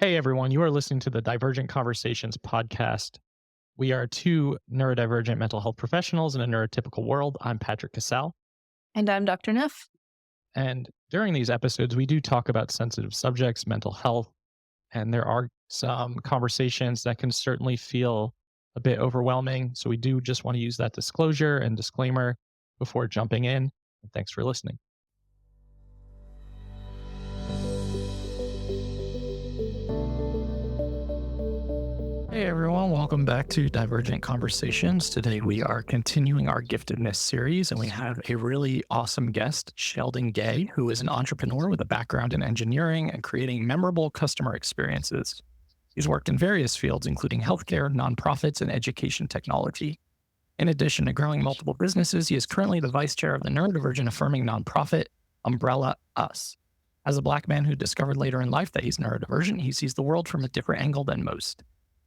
Hey everyone, you are listening to the Divergent Conversations podcast. We are two neurodivergent mental health professionals in a neurotypical world. I'm Patrick Casale. And I'm Dr. Neff. And during these episodes, we do talk about sensitive subjects, mental health, and there are some conversations that can certainly feel a bit overwhelming. So we do just want to use that disclosure and disclaimer before jumping in. And thanks for listening. Hey everyone, welcome back to Divergent Conversations. Today we are continuing our Giftedness series, and we have a really awesome guest, Sheldon Gay, who is an entrepreneur with a background in engineering and creating memorable customer experiences. He's worked in various fields, including healthcare, nonprofits, and education technology. In addition to growing multiple businesses, he is currently the vice chair of the neurodivergent affirming nonprofit 𝗿𝗶𝘀𝘁𝗶𝗿. As a Black man who discovered later in life that he's neurodivergent, he sees the world from a different angle than most.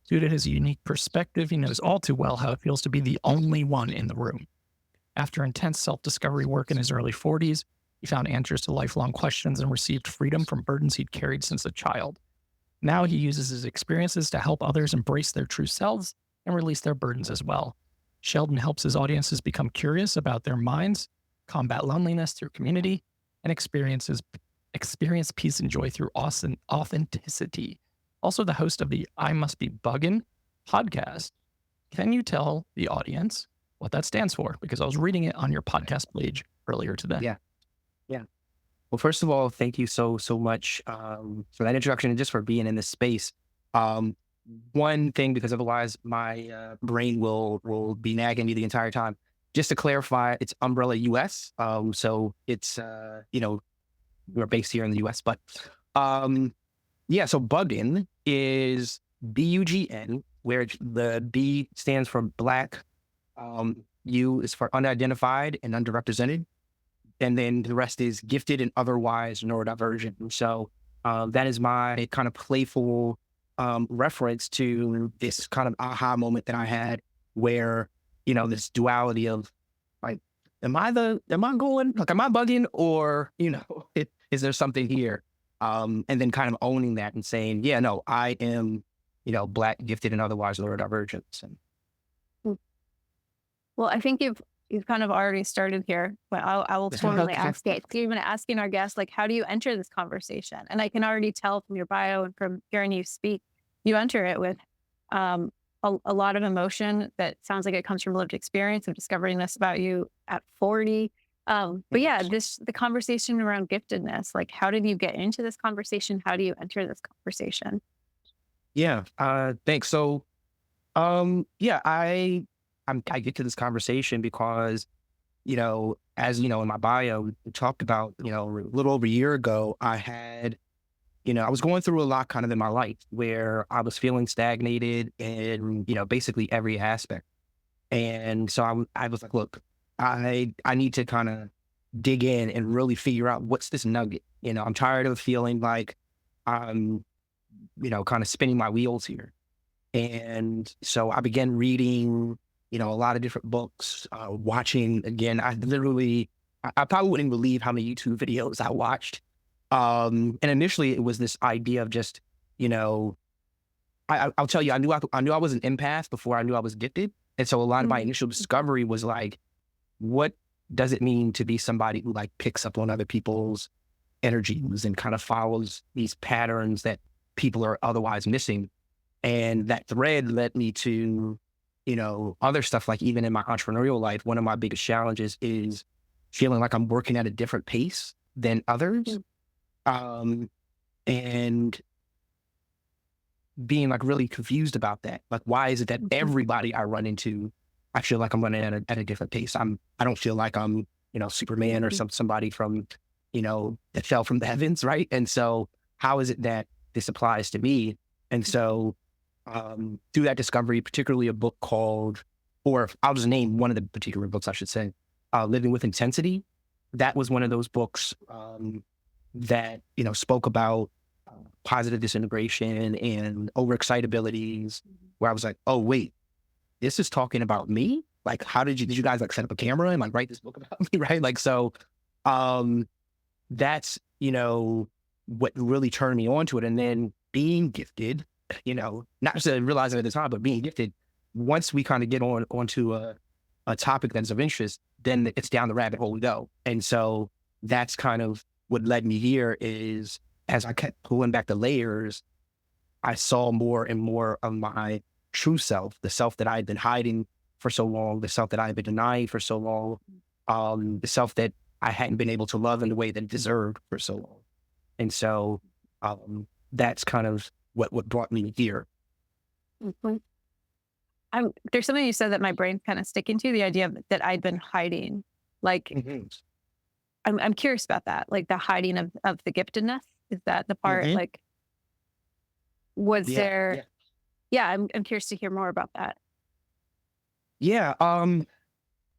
Due to his unique perspective, he knows all too well how it feels to be the only one in the room. After intense self-discovery work in his early 40s, he found answers to lifelong questions and received freedom from burdens he'd carried since a child. Now he uses his experiences to help others embrace their true selves and release their burdens as well. Sheldon helps his audiences become curious about their minds, combat loneliness through community, and experience peace and joy through authenticity. Also the host of the I Must Be Buggin' podcast. Can you tell the audience what that stands for? Because I was reading it on your podcast page earlier today. Yeah. Well, first of all, thank you so much for that introduction and just for being in this space. One thing, because otherwise my brain will be nagging me the entire time. Just to clarify, it's Umbrella US. So it's, we're based here in the US, but yeah, so Buggin is BUGN, where the B stands for Black, U is for unidentified and underrepresented, and then the rest is gifted and otherwise neurodivergent. So that is my kind of playful reference to this kind of aha moment that I had where, this duality of like, am I bugging, or, is there something here? And then kind of owning that and saying, yeah, no, I am, Black, gifted, and otherwise neurodivergent. Well, I think you've kind of already started here, but I will formally ask it. Even asking our guests, like, how do you enter this conversation? And I can already tell from your bio and from hearing you speak, you enter it with a lot of emotion that sounds like it comes from lived experience of discovering this about you at 40. But yeah, the conversation around giftedness, like, how did you get into this conversation? How do you enter this conversation? Yeah, thanks. So, yeah, I get to this conversation because, as you know, in my bio, we talked about, a little over a year ago, I had, I was going through a lot kind of in my life where I was feeling stagnated in, basically every aspect. And so I was like, look, I need to kind of dig in and really figure out what's this nugget. I'm tired of feeling like I'm, kind of spinning my wheels here. And so I began reading, a lot of different books, watching again. I probably wouldn't believe how many YouTube videos I watched. And initially it was this idea of just, I'll tell you, I knew I was an empath before I knew I was gifted. And so a lot of my initial discovery was like, what does it mean to be somebody who like picks up on other people's energies and kind of follows these patterns that people are otherwise missing? And that thread led me to, other stuff. Like even in my entrepreneurial life, one of my biggest challenges is feeling like I'm working at a different pace than others. And being like really confused about that. Like, why is it that everybody I run into, I feel like I'm running at a different pace? I don't feel like I'm, Superman or somebody from, that fell from the heavens, right? And so how is it that this applies to me? And so through that discovery, particularly a book called, or I'll just name one of the particular books I should say, Living with Intensity. That was one of those books that, spoke about positive disintegration and overexcitabilities, where I was like, oh, wait, this is talking about me? Like, did you guys like set up a camera and like write this book about me, right? Like, so that's, what really turned me on to it. And then being gifted, not just realizing at the time, but being gifted, once we kind of get onto a topic that's of interest, then it's down the rabbit hole we go. And so that's kind of what led me here is, as I kept pulling back the layers, I saw more and more of my true self, the self that I had been hiding for so long, the self that I had been denying for so long, the self that I hadn't been able to love in the way that it deserved for so long. And so that's kind of what brought me here. Mhm. There's something you said that my brain's kind of sticking to, the idea that I'd been hiding. Like, I'm curious about that, like the hiding of the giftedness. Is that the part? Like, was there? Yeah, I'm curious to hear more about that. Yeah.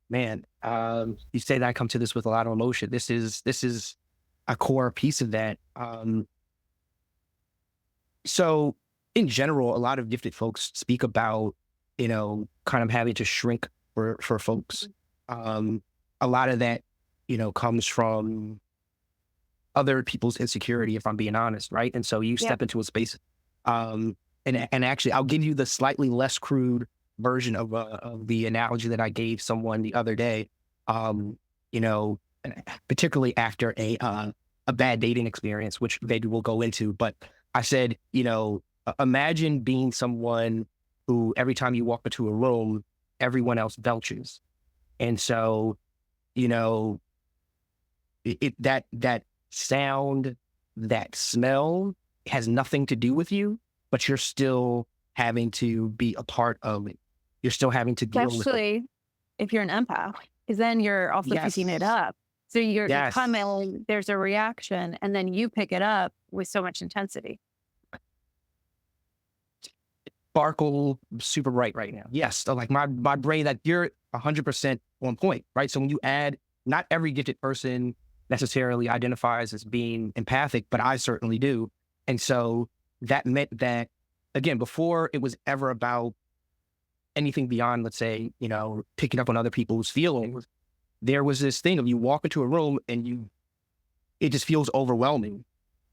Man, you say that I come to this with a lot of emotion. This is a core piece of that. So in general, a lot of gifted folks speak about, kind of having to shrink for folks. A lot of that, comes from other people's insecurity, if I'm being honest, right? And so you step into a space, and actually, I'll give you the slightly less crude version of the analogy that I gave someone the other day. Particularly after a bad dating experience, which maybe we'll go into. But I said, imagine being someone who every time you walk into a room, everyone else belches, and so that sound, that smell has nothing to do with you, but you're still having to be a part of it. You're still having to deal with it. Especially if you're an empath, because then you're also picking it up. So you come in, there's a reaction, and then you pick it up with so much intensity. Sparkle super bright right now. Yes. So like my brain, that you're 100% on point, right? So when you add, not every gifted person necessarily identifies as being empathic, but I certainly do. And so that meant that, again, before it was ever about anything beyond, let's say, picking up on other people's feelings, there was this thing of you walk into a room and it just feels overwhelming.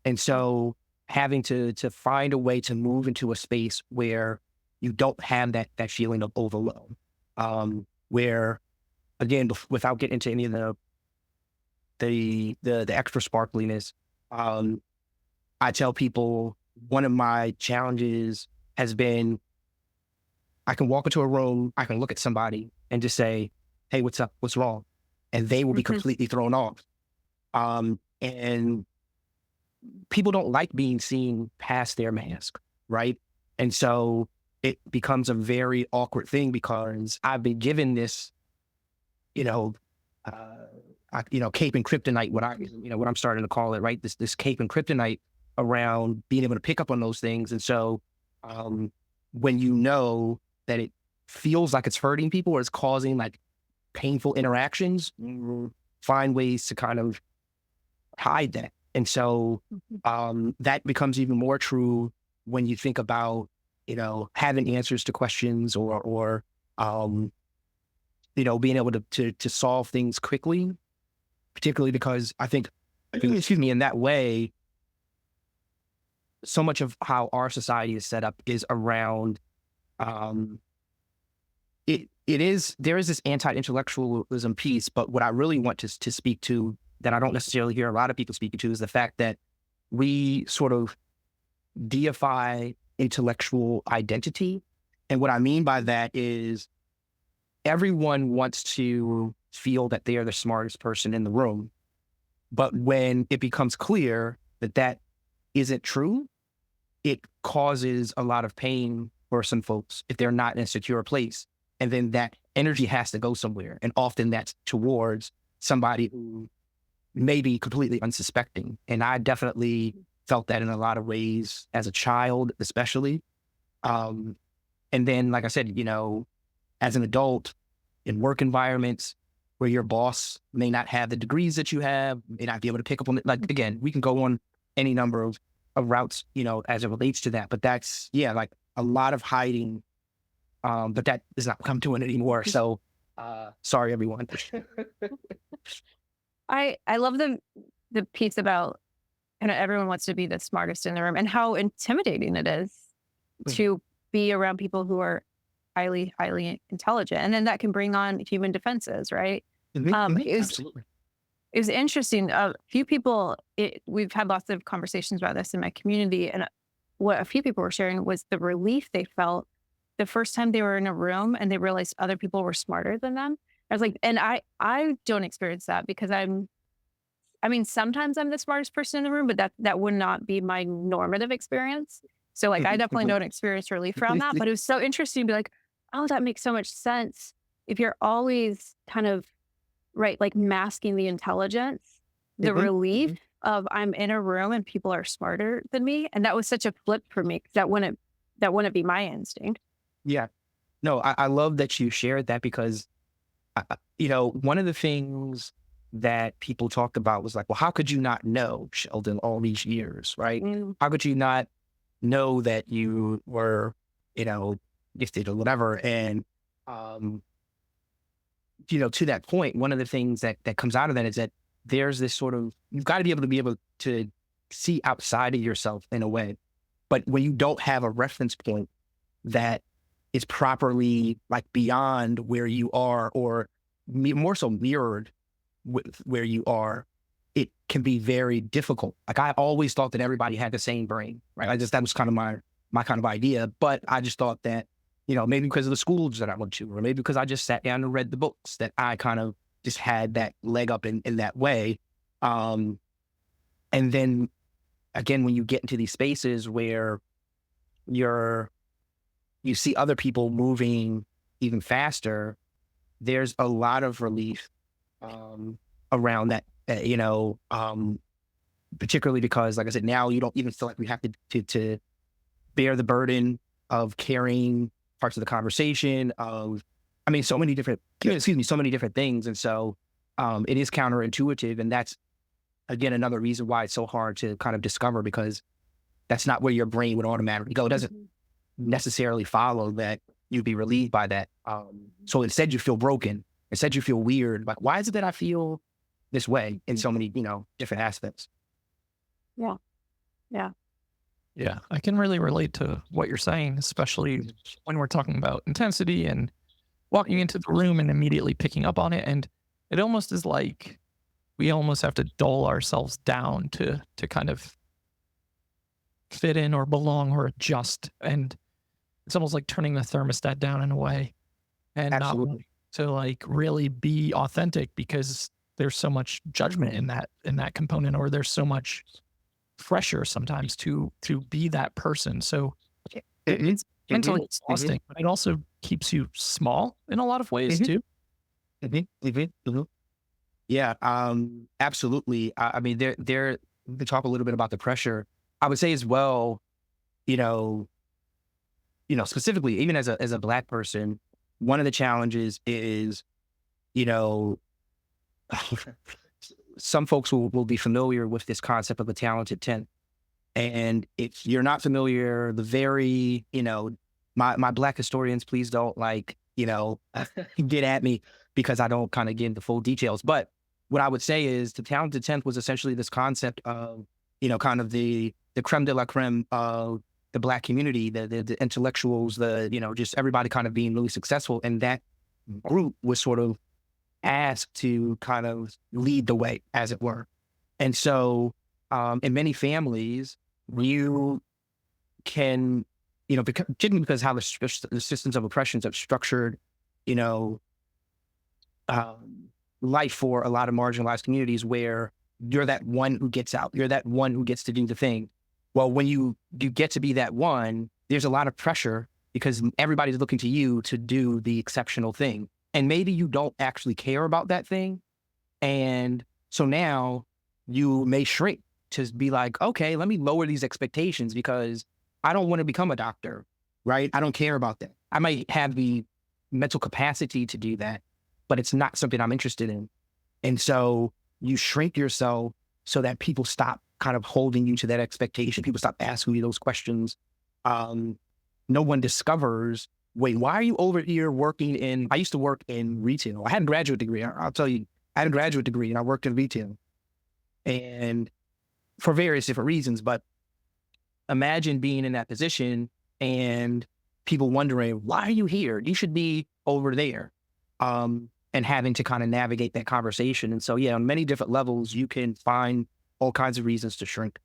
And so having to find a way to move into a space where you don't have that feeling of overwhelm, where, again, without getting into any of the extra sparkliness, I tell people one of my challenges has been, I can walk into a room, I can look at somebody and just say, hey, what's up? What's wrong? And they will be completely thrown off. And people don't like being seen past their mask, right? And so it becomes a very awkward thing because I've been given this, cape and kryptonite, what I'm starting to call it, right? This cape and kryptonite around being able to pick up on those things. And so when you know that it feels like it's hurting people or it's causing like painful interactions, you find ways to kind of hide that. And so that becomes even more true when you think about, having answers to questions or being able to solve things quickly, particularly because I think, in that way, so much of how our society is set up is around, there is this anti-intellectualism piece, but what I really want to speak to that I don't necessarily hear a lot of people speaking to is the fact that we sort of deify intellectual identity. And what I mean by that is everyone wants to feel that they are the smartest person in the room. But when it becomes clear that that isn't true, it causes a lot of pain for some folks if they're not in a secure place. And then that energy has to go somewhere. And often that's towards somebody who may be completely unsuspecting. And I definitely felt that in a lot of ways as a child, especially. And then, like I said, as an adult in work environments where your boss may not have the degrees that you have, may not be able to pick up on it. Like, again, we can go on any number of routes, as it relates to that. But that's, like a lot of hiding, but that does not come to it anymore. So sorry, everyone. I love the piece about kind of everyone wants to be the smartest in the room, and how intimidating it is to be around people who are highly, highly intelligent. And then that can bring on human defenses, right? Absolutely. It was interesting. A few people, we've had lots of conversations about this in my community, and what a few people were sharing was the relief they felt the first time they were in a room and they realized other people were smarter than them. I was like, and I don't experience that because sometimes I'm the smartest person in the room, but that would not be my normative experience. So like, I definitely don't experience relief around that, but it was so interesting to be like, oh, that makes so much sense. If you're always kind of, right, like masking the intelligence, the relief of I'm in a room and people are smarter than me. And that was such a flip for me, because that wouldn't be my instinct. Yeah. No, I love that you shared that, because, one of the things that people talked about was like, well, how could you not know, Sheldon, all these years, right? How could you not know that you were, gifted or whatever? And, to that point, one of the things that comes out of that is that there's this sort of, you've got to be able to see outside of yourself in a way. But when you don't have a reference point that is properly like beyond where you are, or more so mirrored with where you are, it can be very difficult. Like, I always thought that everybody had the same brain, right? That was kind of my kind of idea. But I just thought that, maybe because of the schools that I went to, or maybe because I just sat down and read the books, that I kind of just had that leg up in that way. And then again, when you get into these spaces where you see other people moving even faster, there's a lot of relief around that, particularly because, like I said, now you don't even feel like we have to bear the burden of carrying parts of the conversation so many different things. And so it is counterintuitive. And that's, again, another reason why it's so hard to kind of discover, because that's not where your brain would automatically go. It doesn't necessarily follow that you'd be relieved by that. So instead you feel broken. Instead you feel weird. Like, why is it that I feel this way in so many, different aspects? Yeah. Yeah. Yeah, I can really relate to what you're saying, especially when we're talking about intensity and walking into the room and immediately picking up on it. And it almost is like we almost have to dull ourselves down to kind of fit in or belong or adjust. And it's almost like turning the thermostat down in a way, and Absolutely. not to like really be authentic, because there's so much judgment in that component, or there's so much pressure sometimes to be that person. So it's mentally exhausting, but it also keeps you small in a lot of ways too. Yeah, absolutely. I mean, we can talk a little bit about the pressure. I would say as well, specifically, even as a Black person, one of the challenges is, some folks will be familiar with this concept of a talented 10. And if you're not familiar, the very, my Black historians, please don't get at me, because I don't kind of give the full details. But what I would say is the talented 10th was essentially this concept of, kind of the creme de la creme of the Black community, the intellectuals, just everybody kind of being really successful. And that group was sort of asked to kind of lead the way, as it were. And so in many families, you can, particularly because how the systems of oppressions have structured, life for a lot of marginalized communities, where you're that one who gets out, you're that one who gets to do the thing. Well, when you get to be that one, there's a lot of pressure, because everybody's looking to you to do the exceptional thing. And maybe you don't actually care about that thing. And so now you may shrink to be like, okay, let me lower these expectations, because I don't want to become a doctor, right? I don't care about that. I might have the mental capacity to do that, but it's not something I'm interested in. And so you shrink yourself so that people stop kind of holding you to that expectation. People stop asking you those questions. No one discovers, wait, why are you over here working I used to work in retail. I had a graduate degree. I'll tell you, I had a graduate degree and I worked in retail. And for various different reasons. But imagine being in that position and people wondering, why are you here? You should be over there. And having to kind of navigate that conversation. And so, yeah, on many different levels, you can find all kinds of reasons to shrink.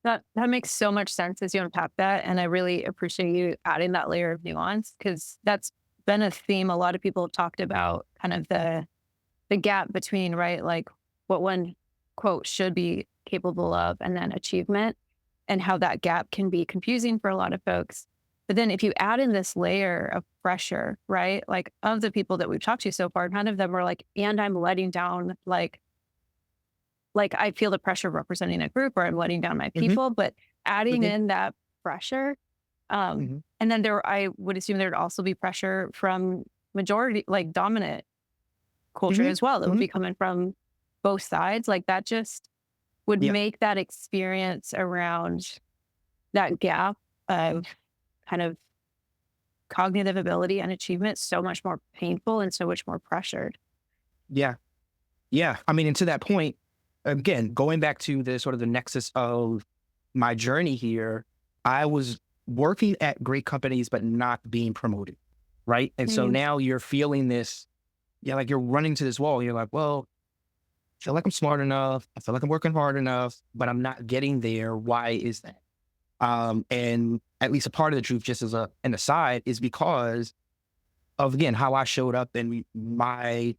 That makes so much sense as you unpack that. And I really appreciate you adding that layer of nuance, because that's been a theme. A lot of people have talked about kind of the gap between, right, like what one, quote, should be capable of and then achievement, and how that gap can be confusing for a lot of folks. But then if you add in this layer of pressure, right, like of the people that we've talked to so far, none of them were like, and I'm letting down, like I feel the pressure of representing a group, or I'm letting down my people, but adding in that pressure. And then I would assume there'd also be pressure from majority, like dominant culture as well, that would be coming from both sides. Like that just would make that experience around that gap of kind of cognitive ability and achievement so much more painful and so much more pressured. Yeah. I mean, and to that point, again, going back to the sort of the nexus of my journey here, I was working at great companies, but not being promoted. Right. And so now you're feeling this, like you're running to this wall. You're like, well, I feel like I'm smart enough. I feel like I'm working hard enough, but I'm not getting there. Why is that? And at least a part of the truth, just as an aside, is because of, again, how I showed up and my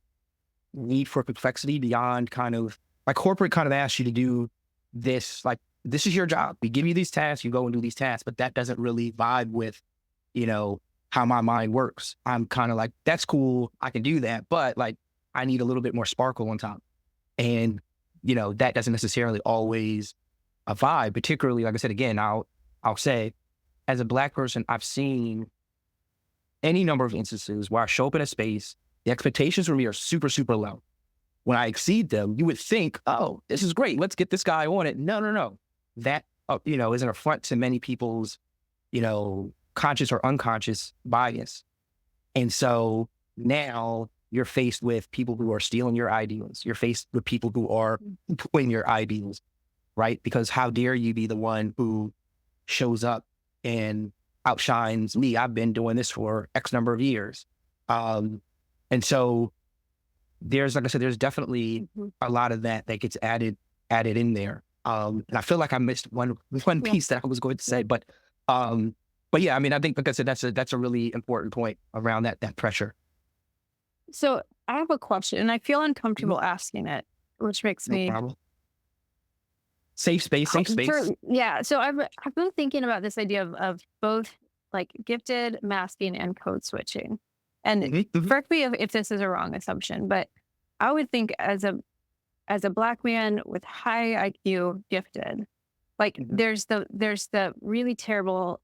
need for complexity beyond kind of like corporate kind of asks you to do this, like, this is your job. We give you these tasks, you go and do these tasks, but that doesn't really vibe with, how my mind works. I'm kind of like, that's cool. I can do that, but like, I need a little bit more sparkle on top. And, that doesn't necessarily always a vibe, particularly, like I said, again, I'll say, as a Black person, I've seen any number of instances where I show up in a space, the expectations for me are super, super low. When I exceed them, you would think, oh, this is great. Let's get this guy on it. No. That, is an affront to many people's, conscious or unconscious bias. And so now you're faced with people who are stealing your ideals. You're faced with people who are putting your ideals, right? Because how dare you be the one who shows up and outshines me? I've been doing this for X number of years. And so there's, like I said, there's definitely a lot of that gets added in there. And I feel like I missed one piece that I was going to say, but yeah, I mean, I think, like I said, that's a really important point around that pressure. So I have a question, and I feel uncomfortable asking it, which makes me problem. Safe space. Sure. Yeah. So I've been thinking about this idea of both like gifted, masking, and code switching. And correct me if this is a wrong assumption, but I would think as a Black man with high IQ, gifted, like there's the really terrible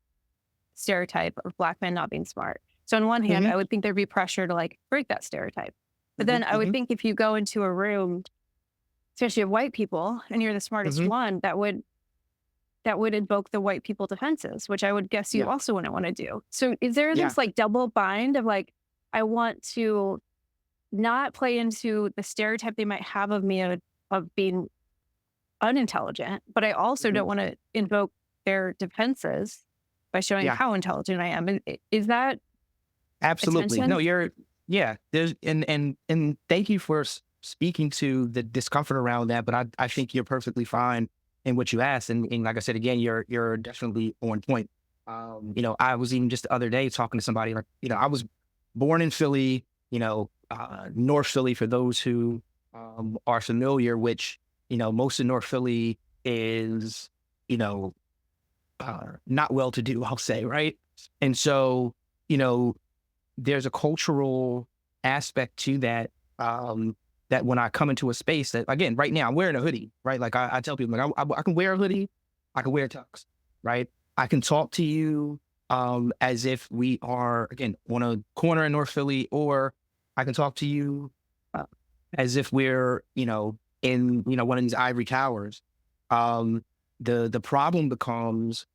stereotype of Black men not being smart. So on one hand, I would think there'd be pressure to like break that stereotype. But then I would think if you go into a room, especially of white people, and you're the smartest one, that would invoke the white people defenses, which I would guess you also wouldn't want to do. So is there this like double bind of like, I want to not play into the stereotype they might have of me of being unintelligent, but I also don't want to invoke their defenses by showing how intelligent I am. Is that absolutely no? There's and thank you for speaking to the discomfort around that, but I think you're perfectly fine in what you asked, and like I said again, you're definitely on point. I was even just the other day talking to somebody, like, I was born in Philly, North Philly, for those who are familiar, which, most of North Philly is, not well-to-do, I'll say, right? And so, there's a cultural aspect to that, that when I come into a space that, again, right now I'm wearing a hoodie, right? Like I tell people, like I can wear a hoodie, I can wear a tux, right? I can talk to you as if we are, again, on a corner in North Philly, or I can talk to you as if we're, in, one of these ivory towers. The problem becomes,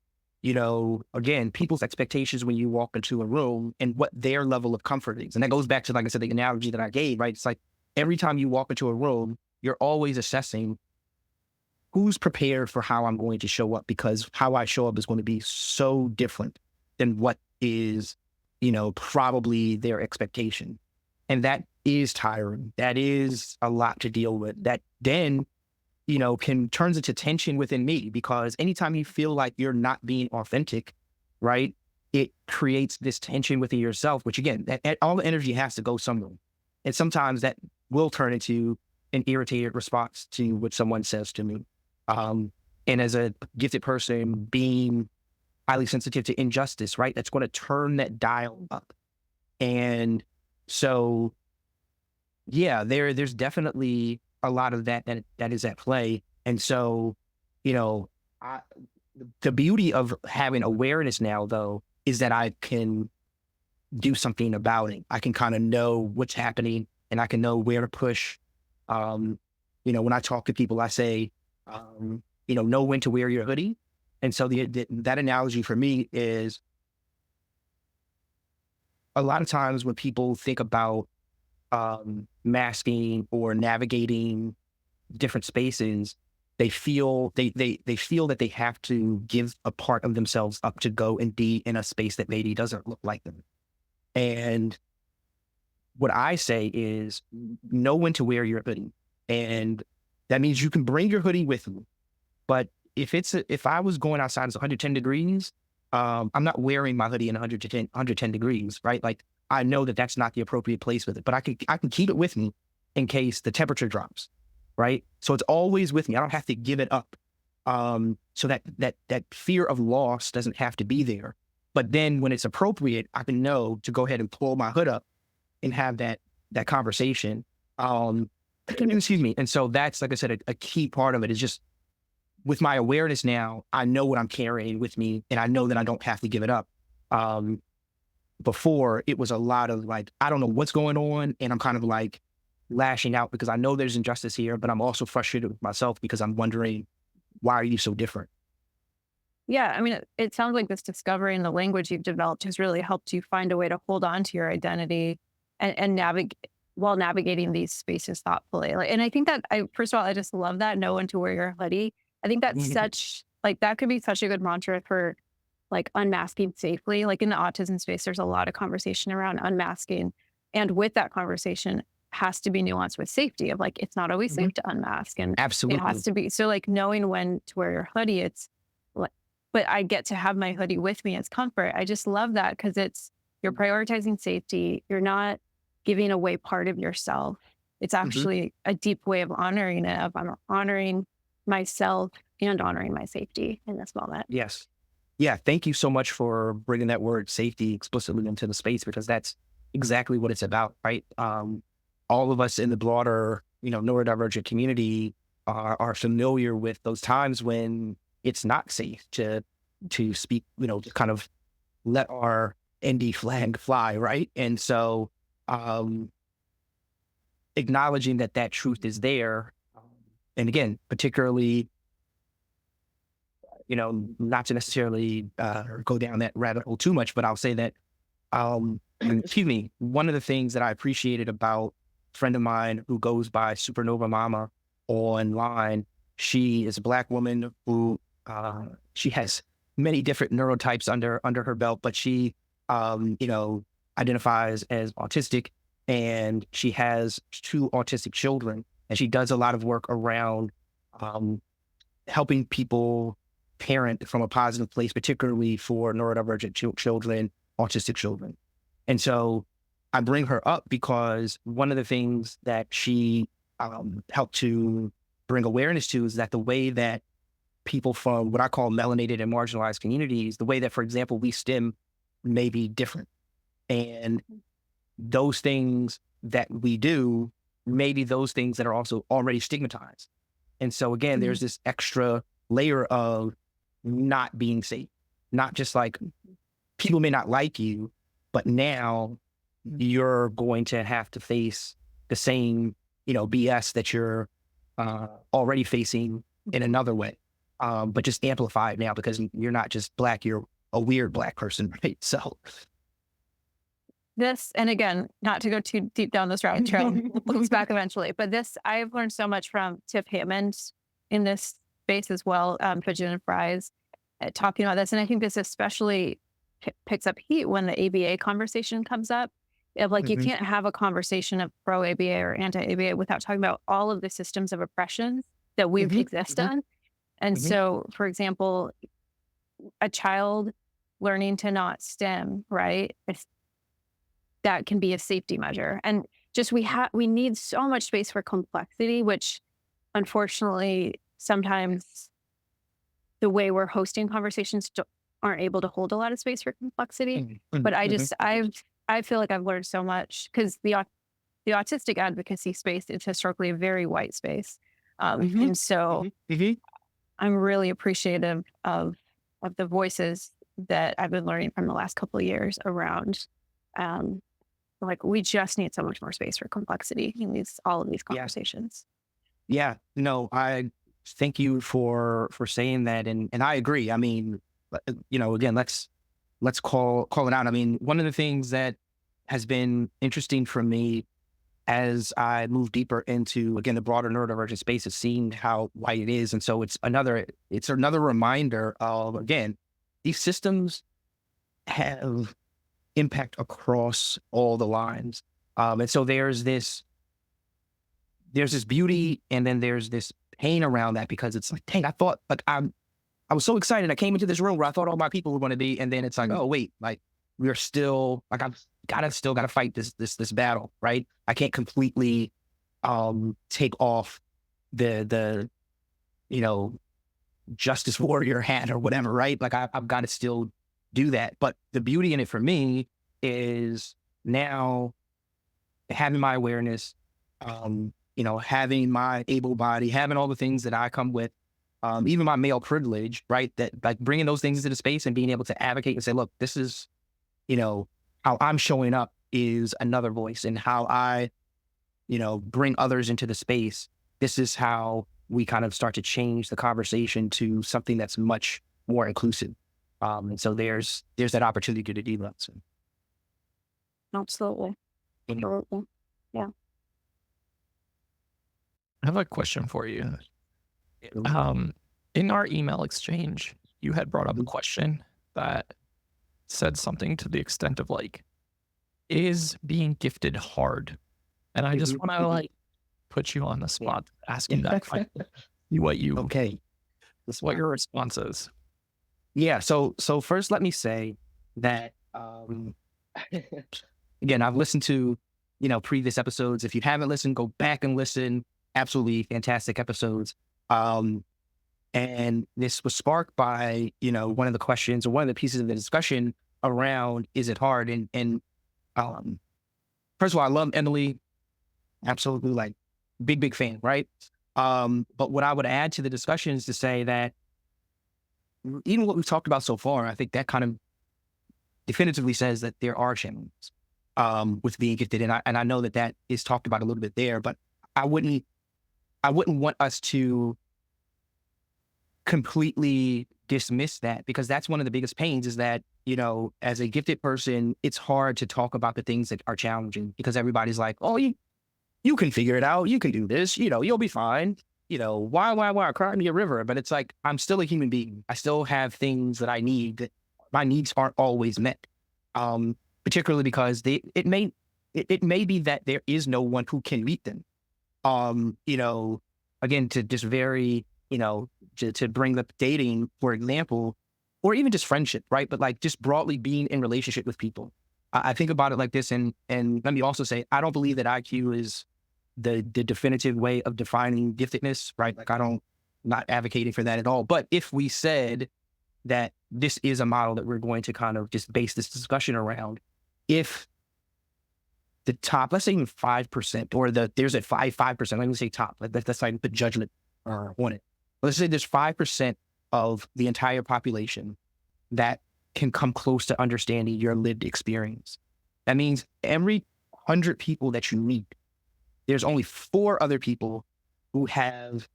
again, people's expectations when you walk into a room and what their level of comfort is. And that goes back to, like I said, the analogy that I gave, right? It's like every time you walk into a room, you're always assessing, who's prepared for how I'm going to show up, because how I show up is going to be so different than what is, probably their expectation. And that is tiring. That is a lot to deal with. That then, turns into tension within me, because anytime you feel like you're not being authentic, right, it creates this tension within yourself, which again, all the energy has to go somewhere. And sometimes that will turn into an irritated response to what someone says to me. And as a gifted person, being highly sensitive to injustice, right, that's going to turn that dial up. And so, yeah, there's definitely a lot of that is at play. And so, the beauty of having awareness now, though, is that I can do something about it. I can kind of know what's happening, and I can know where to push. When I talk to people, I say, know when to wear your hoodie. And so that analogy for me is, a lot of times when people think about masking or navigating different spaces, they feel that they have to give a part of themselves up to go and be in a space that maybe doesn't look like them. And what I say is, know when to wear your hoodie. And that means you can bring your hoodie with you. But if I was going outside, it's 110 degrees, I'm not wearing my hoodie in 110 degrees, right? Like, I know that that's not the appropriate place with it, but I can keep it with me in case the temperature drops, right? So it's always with me. I don't have to give it up. So that fear of loss doesn't have to be there. But then when it's appropriate, I can know to go ahead and pull my hood up and have that conversation. Excuse me. And so that's, like I said, a key part of it is just, with my awareness now, I know what I'm carrying with me, and I know that I don't have to give it up. Before, it was a lot of like, I don't know what's going on, and I'm kind of like lashing out because I know there's injustice here, but I'm also frustrated with myself because I'm wondering, why are you so different? Yeah, I mean, it sounds like this discovery and the language you've developed has really helped you find a way to hold on to your identity and navigate while navigating these spaces thoughtfully. And I think that first of all, I just love that, know when to wear your hoodie. I think that's that could be such a good mantra for like unmasking safely. Like in the autism space, there's a lot of conversation around unmasking. And with that conversation has to be nuanced with safety of like, it's not always safe to unmask. And Absolutely. it has to be. So like knowing when to wear your hoodie, it's like, but I get to have my hoodie with me as comfort. I just love that because you're prioritizing safety. You're not giving away part of yourself. It's actually a deep way of honoring it, of I'm honoring myself and honoring my safety in this moment. Yes. Yeah. Thank you so much for bringing that word safety explicitly into the space, because that's exactly what it's about, right? All of us in the broader, neurodivergent community are familiar with those times when it's not safe to speak, to kind of let our ND flag fly, right? And so acknowledging that truth is there, and again, particularly, not to necessarily go down that rabbit hole too much, but I'll say that, excuse me, one of the things that I appreciated about a friend of mine who goes by Supernova Mama online, she is a Black woman who, she has many different neurotypes under her belt, but she, identifies as autistic, and she has 2 autistic children, and she does a lot of work around helping people parent from a positive place, particularly for neurodivergent children, autistic children. And so I bring her up because one of the things that she helped to bring awareness to is that the way that people from what I call melanated and marginalized communities, the way that, for example, we STEM may be different. And those things that we do may be those things that are also already stigmatized. And so again, there's this extra layer of not being safe, not just like people may not like you, but now you're going to have to face the same, BS that you're already facing in another way, but just amplified now because you're not just Black, you're a weird Black person, right? So this, and again, not to go too deep down this rabbit trail, looks back eventually, but I've learned so much from Tiff Hammond in this space as well, Pigeon and Fries, talking about this. And I think this especially picks up heat when the ABA conversation comes up. Of like, you can't have a conversation of pro-ABA or anti-ABA without talking about all of the systems of oppression that we exist on. And so, for example, a child learning to not stim, right? That can be a safety measure. And just we need so much space for complexity, which unfortunately sometimes the way we're hosting conversations aren't able to hold a lot of space for complexity. But I feel like I've learned so much because the autistic advocacy space is historically a very white space. And so I'm really appreciative of the voices that I've been learning from the last couple of years around, like, we just need so much more space for complexity in all of these conversations. Yeah, no, I thank you for saying that. And I agree. I mean, again, let's call it out. I mean, one of the things that has been interesting for me as I move deeper into, again, the broader neurodivergent space is seeing how white it is. And so it's another reminder of, again, these systems have impact across all the lines. And so there's this beauty, and then there's this pain around that, because it's like, dang, I thought, like, I was so excited. I came into this room where I thought all my people were going to be, and then it's like, oh wait, like, we're still, like, I've still got to fight this battle, right? I can't completely take off the justice warrior hat or whatever, right? Like, I've got to still do that. But the beauty in it for me is now having my awareness, having my able body, having all the things that I come with, even my male privilege, right? That, like, bringing those things into the space and being able to advocate and say, look, this is, how I'm showing up is another voice, and how I, bring others into the space. This is how we kind of start to change the conversation to something that's much more inclusive. And so there's that opportunity to do that. So. Absolutely. Absolutely. Yeah. I have a question for you. In our email exchange, you had brought up a question that said something to the extent of, like, is being gifted hard? And I just want to, like, put you on the spot asking that question. What your response is. Yeah. So first, let me say that, again, I've listened to, previous episodes. If you haven't listened, go back and listen. Absolutely fantastic episodes. And this was sparked by, one of the questions, or one of the pieces of the discussion around, is it hard? And first of all, I love Emily. Absolutely, like, big fan, right? But what I would add to the discussion is to say that even what we've talked about so far, I think that kind of definitively says that there are challenges with being gifted. And I know that is talked about a little bit there, but I wouldn't want us to completely dismiss that, because that's one of the biggest pains, is that, as a gifted person, it's hard to talk about the things that are challenging, because everybody's like, oh, you can figure it out. You can do this, you'll be fine. Why cry me a river? But it's like, I'm still a human being. I still have things that I need, that my needs aren't always met. Particularly because it may be that there is no one who can meet them. Again, to just very, to bring up dating, for example, or even just friendship, right? But, like, just broadly being in relationship with people. I think about it like this, and let me also say, I don't believe that IQ is the definitive way of defining giftedness, right? Like, not advocating for that at all. But if we said that this is a model that we're going to kind of just base this discussion around, if the top, let's say even 5%, or there's a 5%, let me say top, that's like the judgment on it. Let's say there's 5% of the entire population that can come close to understanding your lived experience. That means every 100 people that you meet, there's only 4 other people who have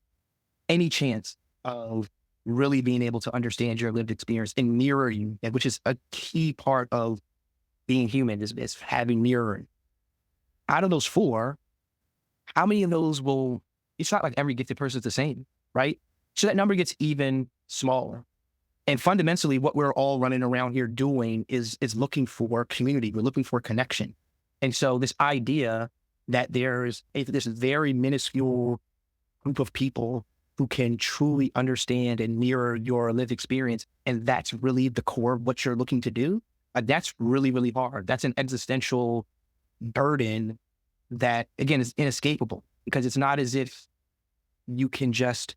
any chance of really being able to understand your lived experience and mirror you, which is a key part of being human, is having mirroring. Out of those 4, how many of those it's not like every gifted person is the same, right? So that number gets even smaller. And fundamentally, what we're all running around here doing is looking for community. We're looking for connection. And so this idea that there's this very minuscule group of people who can truly understand and mirror your lived experience, and that's really the core of what you're looking to do, that's really, really hard. That's an existential burden that, again, is inescapable, because it's not as if you can just,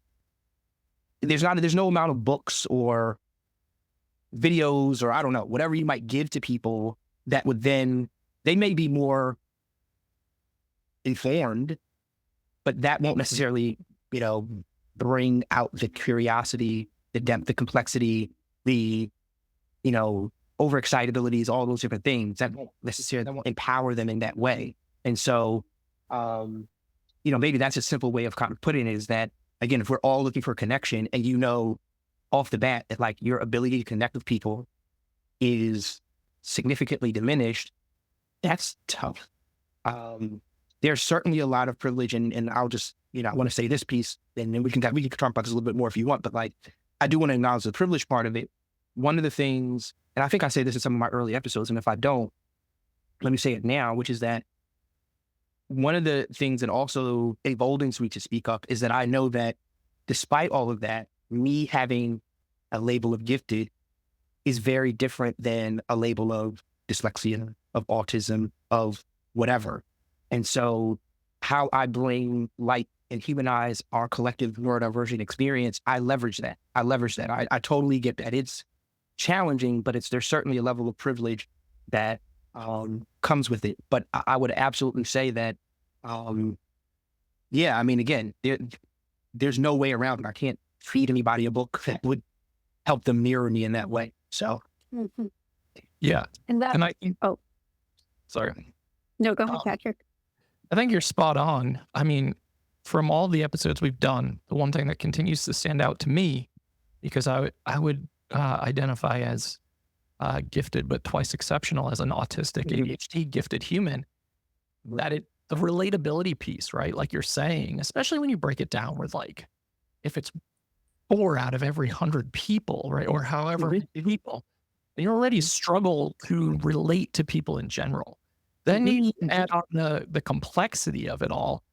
there's no amount of books or videos or I don't know, whatever you might give to people that would then, they may be more informed, but that won't necessarily, bring out the curiosity, the depth, the complexity, the, overexcitabilities, all those different things that won't empower them in that way. And so, maybe that's a simple way of kind of putting it, is that, again, if we're all looking for connection and off the bat that like your ability to connect with people is significantly diminished, that's tough. There's certainly a lot of privilege, and I'll just, I want to say this piece, and then we can talk about this a little bit more if you want, but like, I do want to acknowledge the privilege part of it. One of the things, and I think I say this in some of my early episodes, and if I don't, let me say it now, which is that one of the things that also emboldens me to speak up is that I know that despite all of that, me having a label of gifted is very different than a label of dyslexia, of autism, of whatever. And so how I bring light and humanize our collective neurodivergent experience, I leverage that. I totally get that. It's challenging, but there's certainly a level of privilege that comes with it. But I would absolutely say that, again, there's no way around it. I can't feed anybody a book that would help them mirror me in that way. So, yeah. And that, sorry. No, go ahead, Patrick. I think you're spot on. I mean, from all the episodes we've done, the one thing that continues to stand out to me, because I would identify as gifted, but twice exceptional as an autistic ADHD gifted human, the relatability piece, right? Like you're saying, especially when you break it down with like, if it's 4 out of every 100 people, right? Or however many people, you already struggle to relate to people in general. Then you add on the complexity of it all.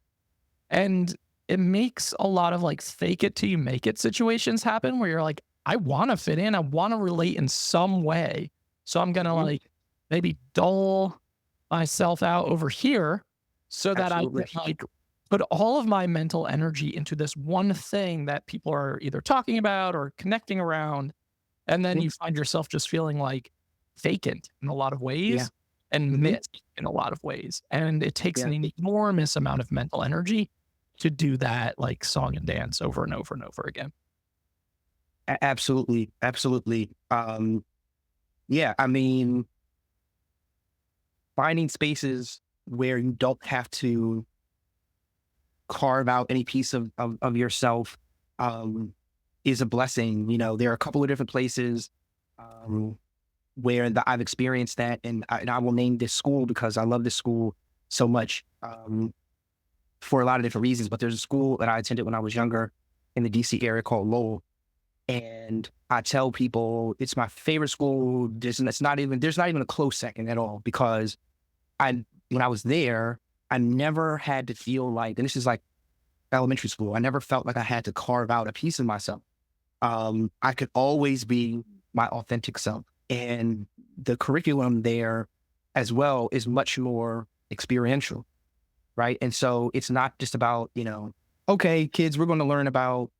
And it makes a lot of like fake it till you make it situations happen where you're like, I want to fit in. I want to relate in some way. So I'm going to like maybe dull myself out over here so that I can like put all of my mental energy into this one thing that people are either talking about or connecting around. And then you find yourself just feeling like vacant in a lot of ways and missed in a lot of ways. And it takes an enormous amount of mental energy to do that, like song and dance over and over and over again. Absolutely. I mean, finding spaces where you don't have to carve out any piece of yourself is a blessing. There are a couple of different places where I've experienced that, and I will name this school because I love this school so much for a lot of different reasons. But there's a school that I attended when I was younger in the DC area called Lowell, and I tell people it's my favorite school. There's not even a close second at all, because when I was there, I never had to feel like, and this is like elementary school, I never felt like I had to carve out a piece of myself. I could always be my authentic self. And the curriculum there as well is much more experiential, right? And so it's not just about, okay, kids, we're going to learn about,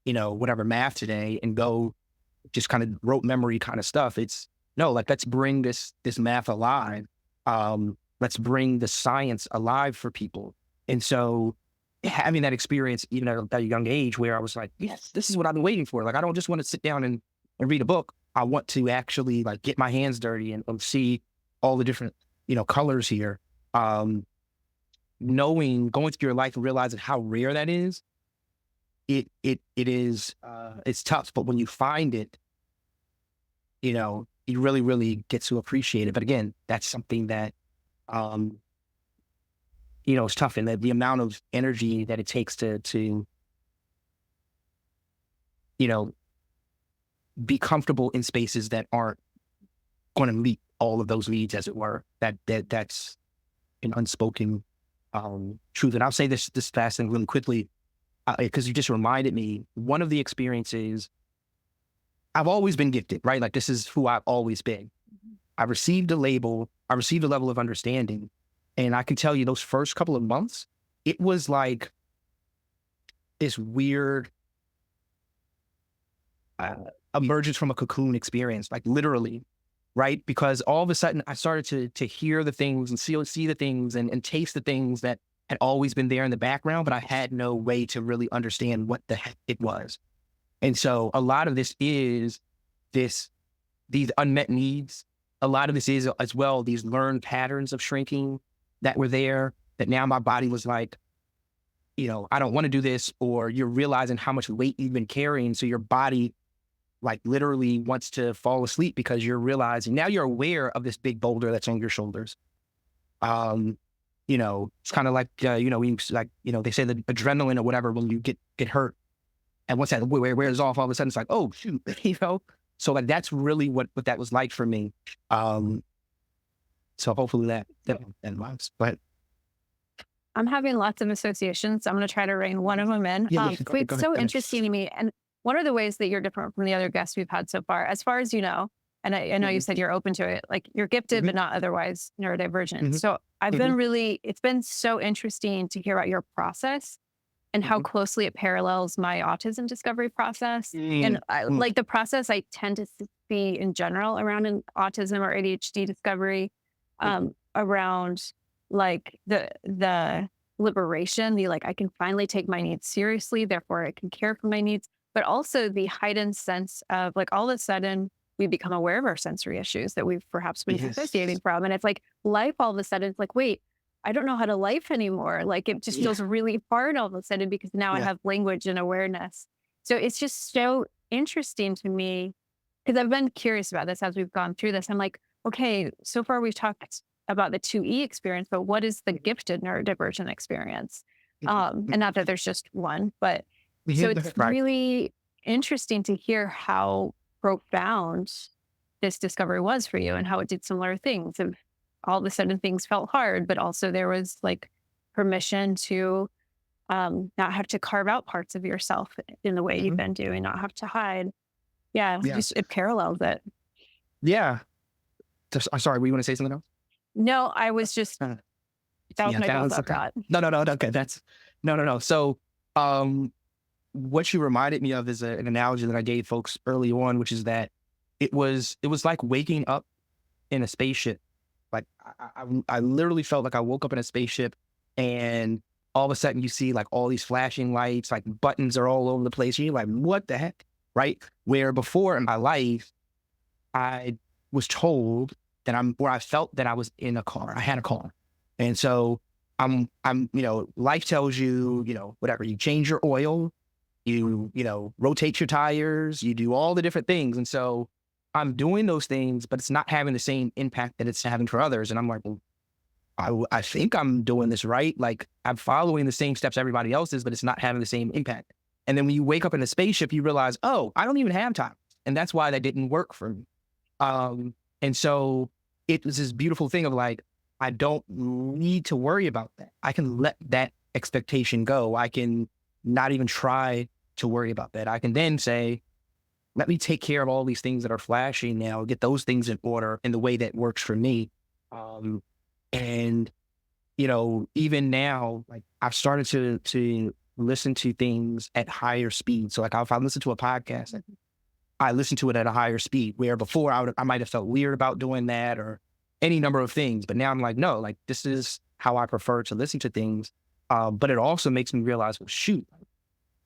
whatever math today and go just kind of rote memory kind of stuff. It's no, like, let's bring this math alive. Let's bring the science alive for people. And so having that experience, even at a young age, where I was like, yes, this is what I've been waiting for. Like, I don't just want to sit down and read a book. I want to actually like get my hands dirty and see all the different, colors here. Going through your life and realizing how rare that is, it is, it's tough. But when you find it, you really, really get to appreciate it. But again, that's something that, it's tough. And the amount of energy that it takes to you know, be comfortable in spaces that aren't going to meet all of those needs, as it were. That's an unspoken truth. And I'll say this fast and really quickly, because you just reminded me, one of the experiences, I've always been gifted, right? Like, this is who I've always been. I received a label, I received a level of understanding. And I can tell you those first couple of months, it was like this weird emergence from a cocoon experience, like literally, right? Because all of a sudden I started to hear the things and see the things and taste the things that had always been there in the background, but I had no way to really understand what the heck it was. And so a lot of this is these unmet needs. A lot of this is as well these learned patterns of shrinking that were there, that now my body was like, you know, I don't want to do this, or you're realizing how much weight you've been carrying. So your body like literally wants to fall asleep because you're realizing now you're aware of this big boulder that's on your shoulders. You know, it's kind of like, you know, they say the adrenaline or whatever, when you get hurt. And once that wears off, all of a sudden it's like, oh, shoot, you know? So like, that's really what that was like for me. So hopefully that was, but. I'm having lots of associations. I'm going to try to rein one of them in. It's so interesting to me. And what are the ways that you're different from the other guests we've had so far as you know? And I know you said you're open to it, like you're gifted, but not otherwise neurodivergent. So I've been it's been so interesting to hear about your process and how closely it parallels my autism discovery process. And like the process I tend to see in general around an autism or ADHD discovery, around like the liberation, like I can finally take my needs seriously, therefore I can care for my needs, but also the heightened sense of like all of a sudden we become aware of our sensory issues that we've perhaps been dissociating from. And it's like life all of a sudden, it's like, wait, I don't know how to life anymore. Like it just feels really hard all of a sudden because now I have language and awareness. So it's just so interesting to me because I've been curious about this as we've gone through this. I'm like, okay, so far we've talked about the 2E experience, but what is the gifted neurodivergent experience? And not that there's just one, but so it's really interesting to hear how profound this discovery was for you and how it did similar things. And all of a sudden things felt hard, but also there was like permission to not have to carve out parts of yourself in the way you've been doing, not have to hide. Just it parallels it. Yeah. I'm sorry, were you want to say something else? No, I was just, that was my thought. No, okay, no. So, what you reminded me of is an analogy that I gave folks early on, which is that it was like waking up in a spaceship. Like I literally felt like I woke up in a spaceship and all of a sudden you see like all these flashing lights, like buttons are all over the place. And you're like, what the heck? Right? Where before in my life, I was told that I felt that I was in a car. I had a car. And so I'm, you know, life tells you, you know, whatever, you change your oil, you know, rotate your tires, you do all the different things. And so I'm doing those things, but it's not having the same impact that it's having for others. And I'm like, well, I think I'm doing this right. Like I'm following the same steps everybody else is, but it's not having the same impact. And then when you wake up in a spaceship, you realize, oh, I don't even have time. And that's why that didn't work for me. And so it was this beautiful thing of like, I don't need to worry about that. I can let that expectation go. I can not even try to worry about that. I can then say, let me take care of all these things that are flashing now, get those things in order in the way that works for me. And, you know, even now, like I've started to listen to things at higher speed. So like if I listen to a podcast, I listen to it at a higher speed, where before I might have felt weird about doing that or any number of things. But now I'm like, no, like this is how I prefer to listen to things. But it also makes me realize, well, shoot,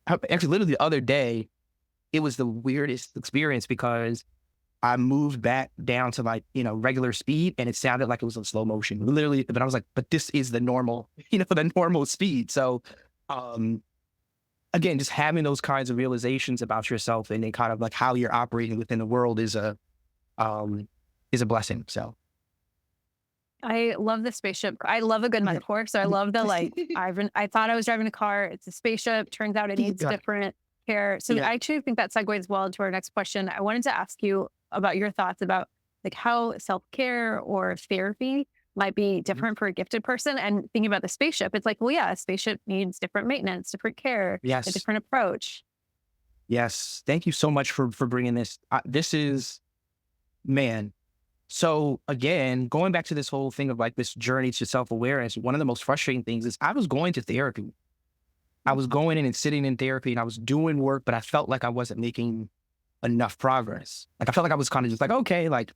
actually literally the other day, it was the weirdest experience because I moved back down to like, you know, regular speed and it sounded like it was in slow motion, literally. But I was like, but this is the normal, you know, the normal speed. So, again, just having those kinds of realizations about yourself and then kind of like how you're operating within the world is a blessing. So. I love the spaceship. I love a good metaphor. So I love the like, I thought I was driving a car. It's a spaceship. Turns out it needs different self-care. So I actually think that segues well into our next question. I wanted to ask you about your thoughts about like how self-care or therapy might be different for a gifted person. And thinking about the spaceship, it's like, well, yeah, a spaceship needs different maintenance, different care, a Yes. different approach. Yes. Thank you so much for bringing this. This is, man. So again, going back to this whole thing of like this journey to self-awareness, one of the most frustrating things is I was going to therapy. I was going in and sitting in therapy and I was doing work, but I felt like I wasn't making enough progress. Like I felt like I was kind of just like, okay, like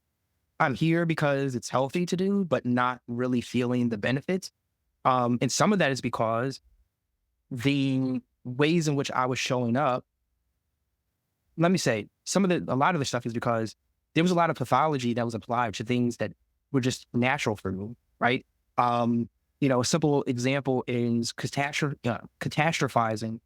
I'm here because it's healthy to do, but not really feeling the benefits. And some of that is because the ways in which I was showing up, let me say, a lot of the stuff is because there was a lot of pathology that was applied to things that were just natural for me, right? A simple example is catastrophizing.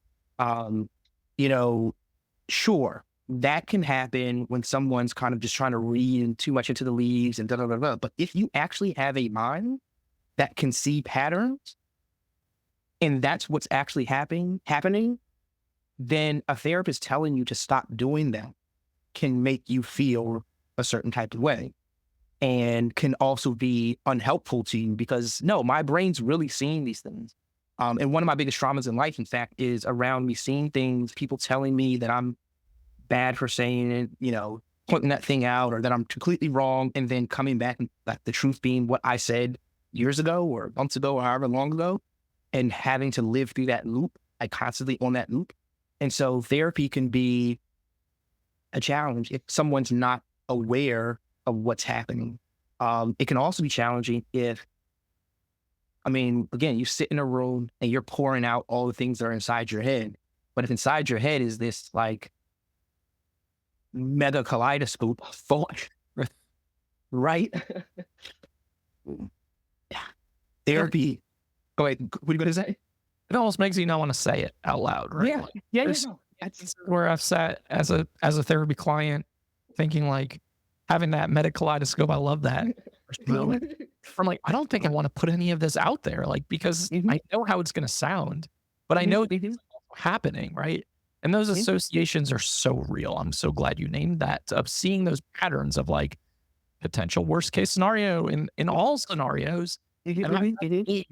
Sure, that can happen when someone's kind of just trying to read too much into the leaves and da da da da. But if you actually have a mind that can see patterns, and that's what's actually happening, then a therapist telling you to stop doing that can make you feel a certain type of way and can also be unhelpful to you because no, my brain's really seeing these things. And one of my biggest traumas in life, in fact, is around me seeing things, people telling me that I'm bad for saying it, pointing that thing out or that I'm completely wrong. And then coming back and like the truth being what I said years ago or months ago or however long ago and having to live through that loop, like constantly on that loop. And so therapy can be a challenge if someone's not aware of what's happening. It can also be challenging if, again, you sit in a room and you're pouring out all the things that are inside your head. But if inside your head is this like mega kaleidoscope of thought, right? Therapy. Go ahead. What are you going to say? It almost makes you not want to say it out loud, right? Yeah. Like, Yeah. that's where I've sat as a therapy client thinking like having that meta kaleidoscope. I love that. I'm like, I don't think I want to put any of this out there, like, because I know how it's going to sound, but I know it's happening, right? And those associations are so real. I'm so glad you named that, of seeing those patterns of like potential worst case scenario in all scenarios and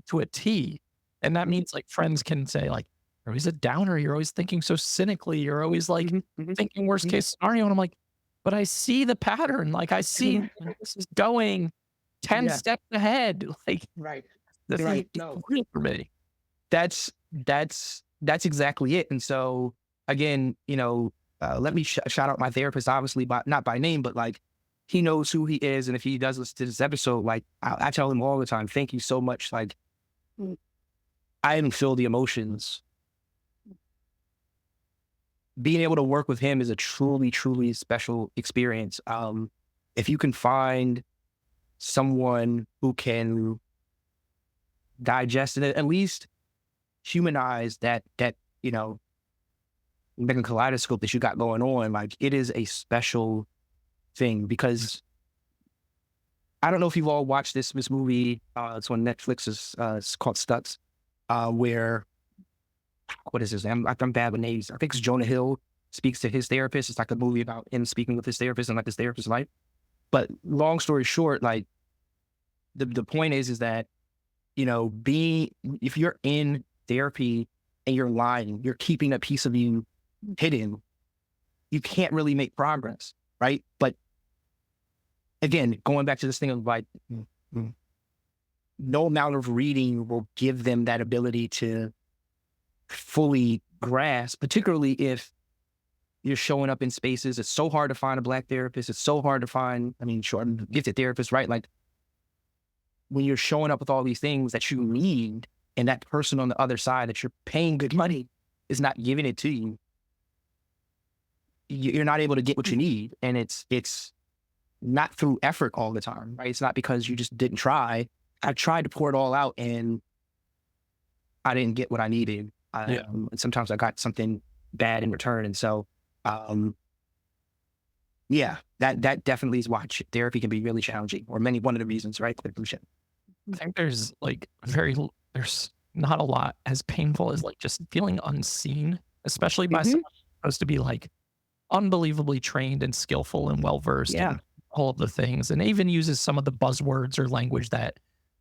to a T. And that means like friends can say like, you're always a downer. You're always thinking so cynically. You're always like thinking worst case scenario. And I'm like, but I see the pattern. Like I see this is going 10 steps ahead. Like, right. That's right. No. Real for me. That's exactly it. And so again, let me shout out my therapist, obviously, not by name, but like he knows who he is. And if he does listen to this episode, like I tell him all the time, thank you so much. Like I didn't feel the emotions. Being able to work with him is a truly, truly special experience. If you can find someone who can digest it, at least humanize that mega kaleidoscope that you got going on, like it is a special thing because I don't know if you've all watched this movie. It's on Netflix. It's called Stutz, where what is his name? I'm bad with names. I think it's Jonah Hill speaks to his therapist. It's like a movie about him speaking with his therapist and like his therapist's life. But long story short, like the point is that, if you're in therapy and you're lying, you're keeping a piece of you hidden, you can't really make progress, right? But again, going back to this thing of like, no amount of reading will give them that ability to fully grasp, particularly if you're showing up in spaces. It's so hard to find a Black therapist. It's so hard to find, gifted therapists, right? Like when you're showing up with all these things that you need and that person on the other side that you're paying good money is not giving it to you, you're not able to get what you need. And it's not through effort all the time, right? It's not because you just didn't try. I tried to pour it all out and I didn't get what I needed. And sometimes I got something bad in return. And so, that definitely is why therapy can be really challenging, or one of the reasons, right? I think there's not a lot as painful as like just feeling unseen, especially by someone supposed to be like unbelievably trained and skillful and well-versed in all of the things, and even uses some of the buzzwords or language that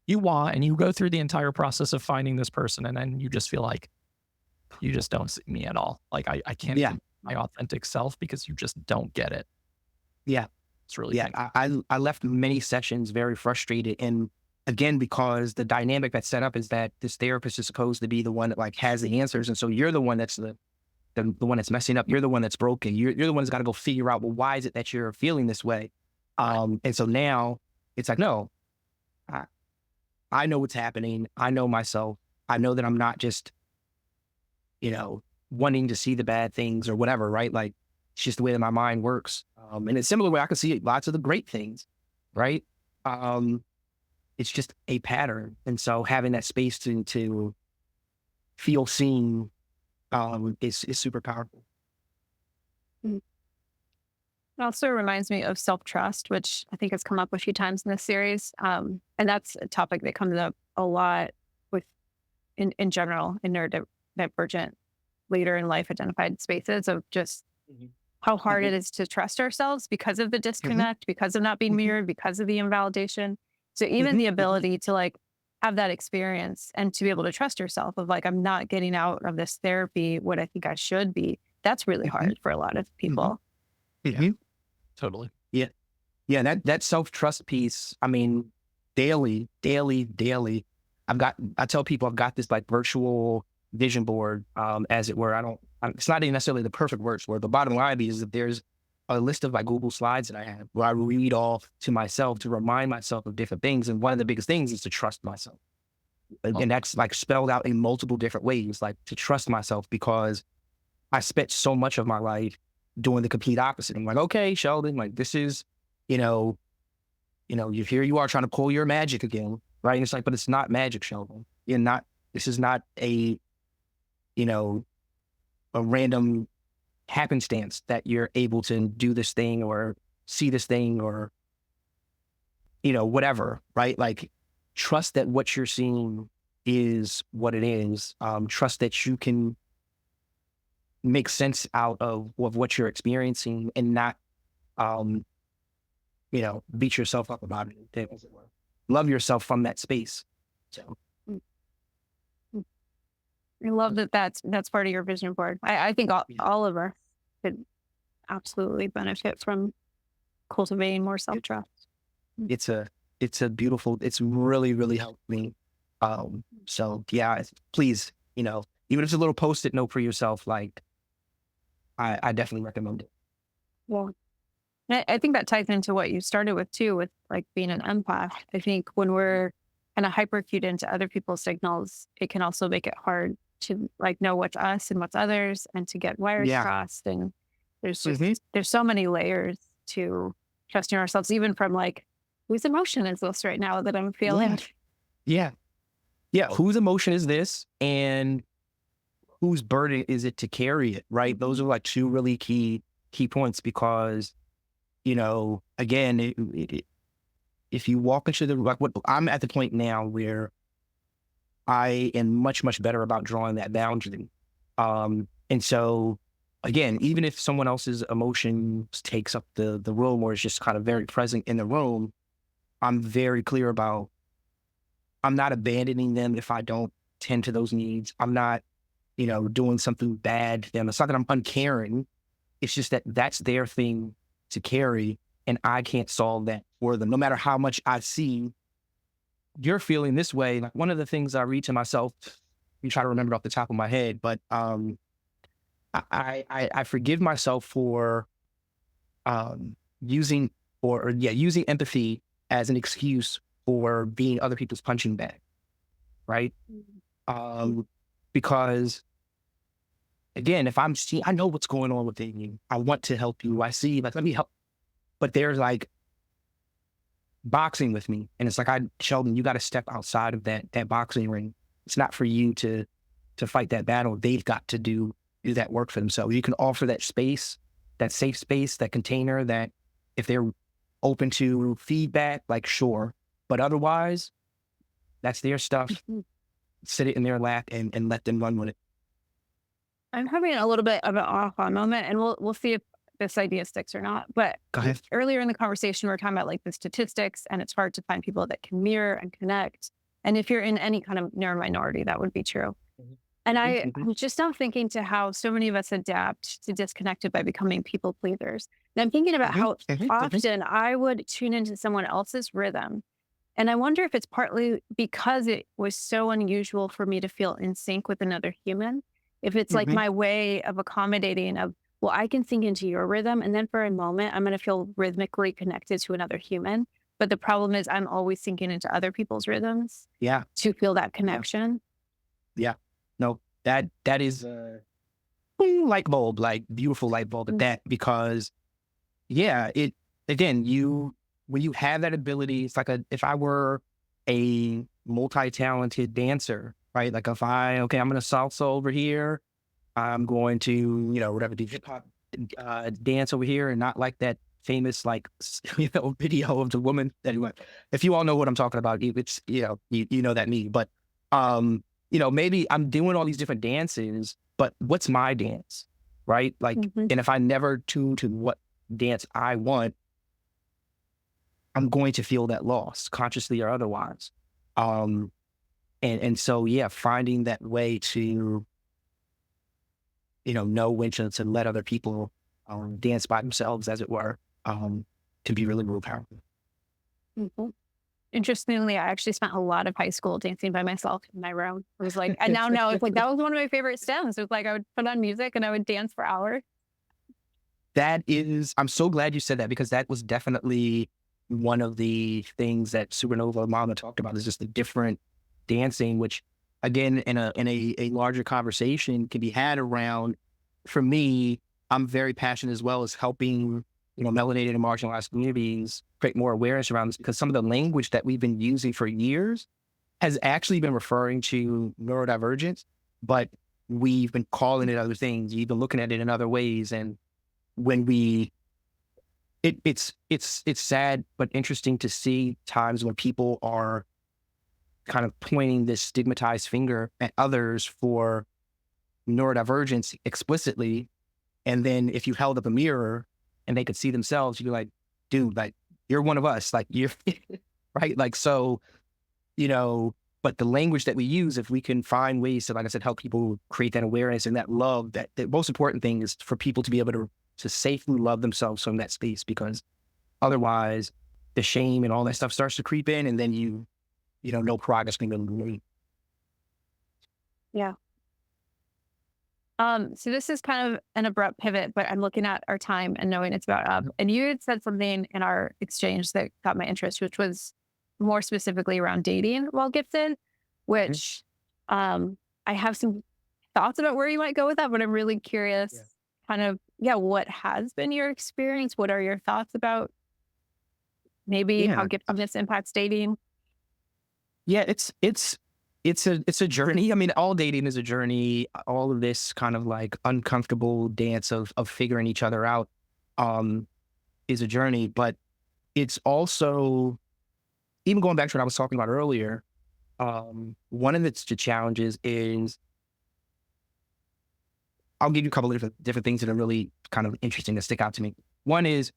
you want, and you go through the entire process of finding this person, and then you just feel like you just don't see me at all. Like I can't be my authentic self because you just don't get it. Yeah. It's really I left many sessions very frustrated, and again, because the dynamic that's set up is that this therapist is supposed to be the one that like has the answers, and so you're the one that's the one that's messing up. You're the one that's broken. You're the one that's got to go figure out, well, why is it that you're feeling this way? And so now it's like, no, I know what's happening. I know myself. I know that I'm not just, wanting to see the bad things or whatever, right? Like, it's just the way that my mind works. And it's similar way I can see lots of the great things, right? It's just a pattern. And so having that space to feel seen is super powerful. It also reminds me of self-trust, which I think has come up a few times in this series. And that's a topic that comes up a lot with, in general, in neurodivergent, later in life identified spaces, of just how hard it is to trust ourselves because of the disconnect, because of not being mirrored, because of the invalidation. So even the ability to like have that experience and to be able to trust yourself of like, I'm not getting out of this therapy what I think I should be, that's really hard for a lot of people. Totally. Yeah. That self-trust piece, I mean, daily, I tell people I've got this like virtual vision board, as it were. It's not even necessarily the perfect words for it. The bottom line is that there's a list of like Google slides that I have where I read off to myself to remind myself of different things. And one of the biggest things is to trust myself. And that's like spelled out in multiple different ways, like to trust myself, because I spent so much of my life doing the complete opposite. I'm like, okay, Sheldon, like this is, here you are trying to pull your magic again, right? And it's like, but it's not magic, Sheldon. This is not a random happenstance that you're able to do this thing or see this thing or, whatever, right? Like, trust that what you're seeing is what it is. Trust that you can make sense out of what you're experiencing and not, beat yourself up about it, as it were. Love yourself from that space. So. I love that that's part of your vision board. I think all of us could absolutely benefit from cultivating more self-trust. It's a beautiful, it's really, really helped me. So yeah, please, even if it's a little Post-it note for yourself, like I definitely recommend it. Well, I think that ties into what you started with too, with like being an empath. I think when we're kind of hyper-cued into other people's signals, it can also make it hard to like know what's us and what's others, and to get wires crossed. And there's just, there's so many layers to trusting ourselves, even from like, whose emotion is this right now that I'm feeling? Yeah. Whose emotion is this, and whose burden is it to carry it? Right. Those are like two really key points, because, again, if you walk into I'm at the point now where I am much, much better about drawing that boundary. And so again, even if someone else's emotion takes up the room, or is just kind of very present in the room, I'm very clear about, I'm not abandoning them if I don't tend to those needs. I'm not, doing something bad to them. It's not that I'm uncaring. It's just that that's their thing to carry, and I can't solve that for them. No matter how much I see you're feeling this way. Like, one of the things I read to myself, you try to remember off the top of my head, but I forgive myself for using empathy as an excuse for being other people's punching bag, right? Because again, if I know what's going on within you. I want to help you. I see, like, let me help. But there's like boxing with me. And it's like, Sheldon, you got to step outside of that boxing ring. It's not for you to fight that battle. They've got to do that work for themselves. You can offer that space, that safe space, that container, that if they're open to feedback, like, sure. But otherwise, that's their stuff. Sit it in their lap and let them run with it. I'm having a little bit of an aha moment, and we'll see if this idea sticks or not. But Go ahead. earlier in the conversation, we were talking about like the statistics, and it's hard to find people that can mirror and connect. And if you're in any kind of narrow minority, that would be true. Mhm. And Mhm. I'm just now thinking to how so many of us adapt to disconnected by becoming people pleasers. And I'm thinking about how often I would tune into someone else's rhythm. And I wonder if it's partly because it was so unusual for me to feel in sync with another human. If it's like Mhm. my way of accommodating of, well, I can sync into your rhythm. And then for a moment, I'm going to feel rhythmically connected to another human. But the problem is I'm always syncing into other people's rhythms Yeah. to feel that Yeah. connection. Yeah. No, that is light bulb, like beautiful light bulb at that, because yeah, it again, when you have that ability, it's like if I were a multi-talented dancer, right? Like if I'm gonna salsa over here, I'm going to, whatever, do hip hop dance over here, and not like that famous like video of the woman that if you all know what I'm talking about, it's you know that me, but maybe I'm doing all these different dances, but what's my dance, right? Like, and if I never tune to what dance I want, I'm going to feel that loss, consciously or otherwise. And so yeah, finding that way to know when to let other people dance by themselves, as it were, can be really, really powerful. Mhm. Interestingly, I actually spent a lot of high school dancing by myself in my room. It was like, and now know it's like that was one of my favorite stems. It was like I would put on music and I would dance for hours. I'm so glad you said that, because that was definitely one of the things that Supernova Mama talked about, is just the different dancing, which again, in a larger conversation can be had around, for me, I'm very passionate as well as helping, melanated and marginalized communities create more awareness around this, because some of the language that we've been using for years has actually been referring to neurodivergence, but we've been calling it other things. You've been looking at it in other ways. And when it's sad, but interesting to see times when people are kind of pointing this stigmatized finger at others for neurodivergence explicitly. And then if you held up a mirror and they could see themselves, you'd be like, dude, like, you're one of us, like you're right. Like, so, but the language that we use, if we can find ways to, like I said, help people create that awareness and that love, that the most important thing is for people to be able to safely love themselves from that space, because otherwise the shame and all that stuff starts to creep in, and then no progress can be made. Yeah. So this is kind of an abrupt pivot, but I'm looking at our time and knowing it's about up. And you had said something in our exchange that got my interest, which was more specifically around dating while gifted, which I have some thoughts about where you might go with that, but I'm really curious kind of, what has been your experience? What are your thoughts about maybe how giftedness impacts dating? Yeah, it's a journey. I mean, all dating is a journey. All of this kind of like uncomfortable dance of figuring each other out is a journey. But it's also, even going back to what I was talking about earlier, one of the challenges is, I'll give you a couple of different things that are really kind of interesting to stick out to me. One is,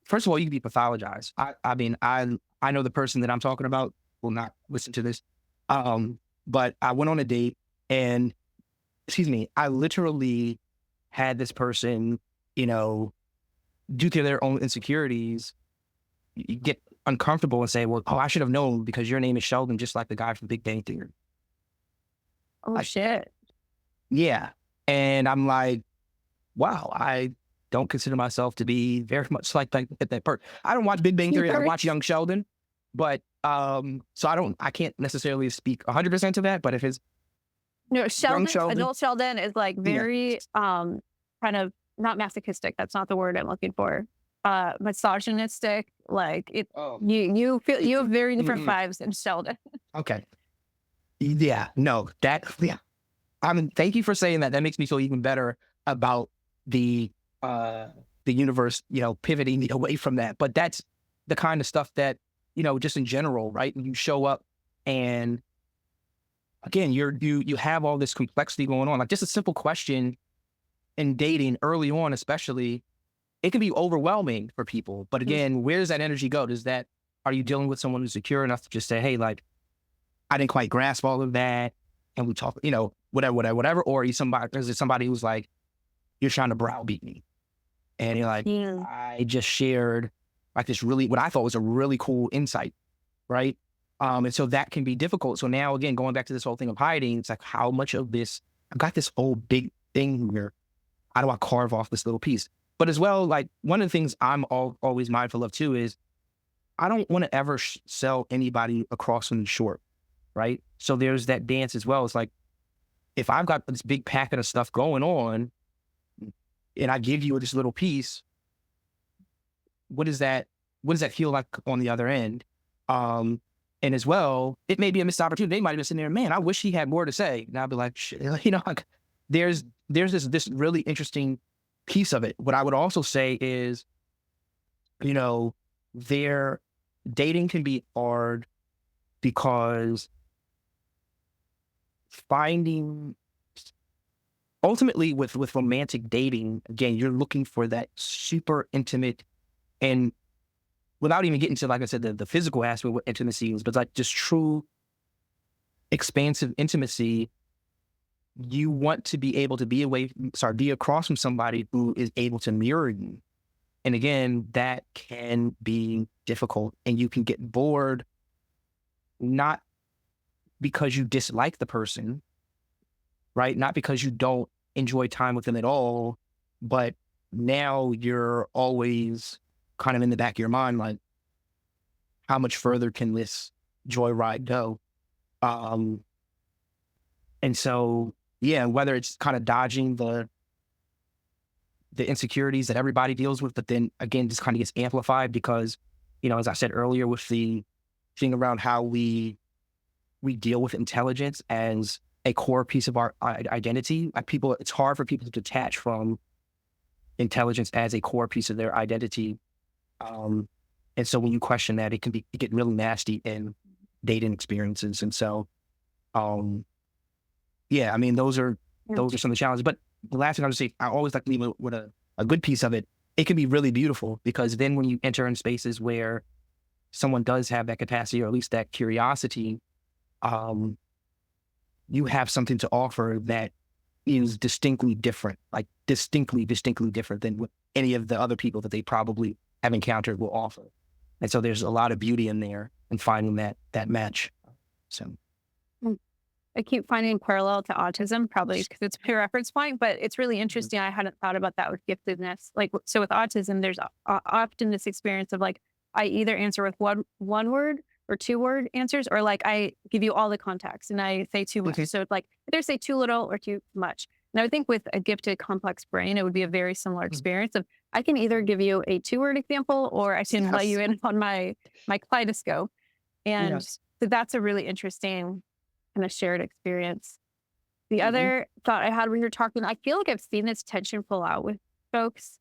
first of all, you can be pathologized. I mean, I know the person that I'm talking about will not listen to this. But I went on a date and, I literally had this person, due to their own insecurities, get uncomfortable and say, well, I should have known because your name is Sheldon, just like the guy from Big Bang Theory. Oh, shit. Yeah. And I'm like, wow, I don't consider myself to be very much like that person. I don't watch Big Bang Theory. I watch Young Sheldon, but so I can't necessarily speak 100% to that. But if it's Sheldon, Sheldon, adult Sheldon is like very kind of not masochistic. That's not the word I'm looking for. Misogynistic. Like it. You feel you have very different vibes than Sheldon. Okay. Yeah. No. Yeah. I mean, thank you for saying that. That makes me feel even better about the universe, pivoting away from that. But that's the kind of stuff that, just in general, right? When you show up and again, you have all this complexity going on. Like just a simple question in dating early on, especially, it can be overwhelming for people. But again, where does that energy go? Are you dealing with someone who's secure enough to just say, hey, like, I didn't quite grasp all of that, and we talk, whatever. Or is it somebody who's like, you're trying to browbeat me, and you're like, I just shared like this what I thought was a really cool insight, right? And so that can be difficult. So now again, going back to this whole thing of hiding, it's like, how much of this, I've got this whole big thing where, how do I carve off this little piece? But as well, like one of the things I'm always mindful of too is I don't want to ever sell anybody across from the short, right? So there's that dance as well. It's like, if I've got this big packet of stuff going on and I give you this little piece, what does that feel like on the other end? And as well, it may be a missed opportunity. They might have been sitting there, man, I wish he had more to say. And I'll be like, shit, like there's this really interesting piece of it. What I would also say is, dating can be hard because ultimately with romantic dating, again, you're looking for that super intimate, and without even getting to, like I said, the physical aspect of what intimacy is, but like just true expansive intimacy, you want to be able to be across from somebody who is able to mirror you. And again, that can be difficult, and you can get bored, not because you dislike the person, right? Not because you don't enjoy time with them at all, but now you're always kind of in the back of your mind, like, how much further can this joyride go? And so, yeah, whether it's kind of dodging the insecurities that everybody deals with, but then again, just kind of gets amplified because, as I said earlier, with the thing around how we deal with intelligence as a core piece of our identity, like it's hard for people to detach from intelligence as a core piece of their identity. And so when you question that, it get really nasty in dating experiences. And so, yeah, I mean, those are some of the challenges. But the last thing I would say, I always like to leave with a good piece of it. It can be really beautiful, because then when you enter in spaces where someone does have that capacity, or at least that curiosity, you have something to offer that is distinctly different, like distinctly different than what any of the other people that they probably have encountered will offer. And so there's a lot of beauty in there and finding that match. So I keep finding parallel to autism, probably because it's my reference point, but it's really interesting. I hadn't thought about that with giftedness. Like, so with autism, there's often this experience of like, I either answer with one word or 2-word answers, or like I give you all the context and I say too much. Okay. So it's like either say too little or too much. And I would think with a gifted complex brain, it would be a very similar experience of, I can either give you a 2-word example, or I can let you in on my 𝗿𝗫𝘀𝘀liche. And so that's a really interesting kind of shared experience. The other thought I had when you're talking, I feel like I've seen this tension pull out with folks